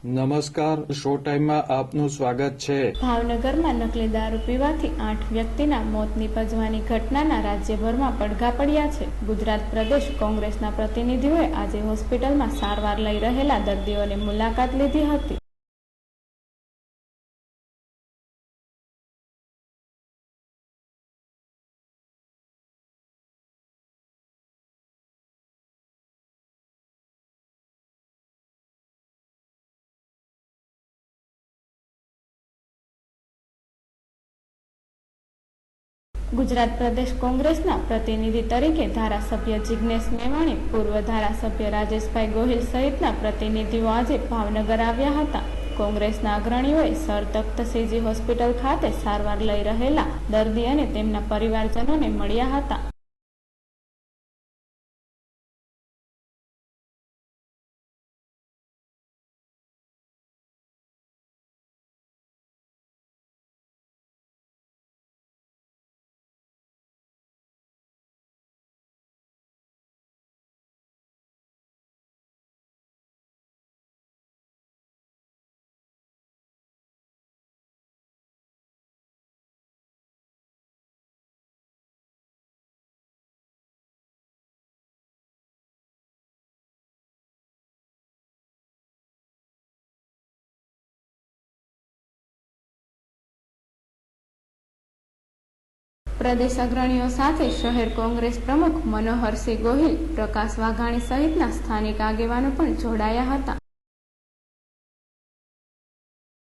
નમસ્કાર, શો ટાઈમમાં આપનું સ્વાગત છે। ભાવનગરમાં નકલી દારૂ પીવાથી 8 વ્યક્તિના મોત નીપજવાની ઘટનાના રાજ્યભરમાં પડઘા પડ્યા છે। ગુજરાત પ્રદેશ કોંગ્રેસના પ્રતિનિધિઓએ આજે હોસ્પિટલમાં સારવાર લઈ રહેલા દર્દીઓની મુલાકાત લીધી હતી। ગુજરાત પ્રદેશ કોંગ્રેસના પ્રતિનિધિ તરીકે ધારાસભ્ય જિગ્નેશ મેવાણી, પૂર્વ ધારાસભ્ય રાજેશભાઈ ગોહિલ સહિતના પ્રતિનિધિઓ આજે ભાવનગર આવ્યા હતા। કોંગ્રેસના અગ્રણીઓએ સર તખ્તસિંહજી હોસ્પિટલ ખાતે સારવાર લઈ રહેલા દર્દી અને તેમના પરિવારજનોને મળ્યા હતા। પ્રદેશ અગ્રણીઓ સાથે શહેર કોંગ્રેસ પ્રમુખ મનોહરસિંહ ગોહિલ, પ્રકાશ વાઘાણી સહિતના સ્થાનિક આગેવાનો પણ જોડાયા હતા।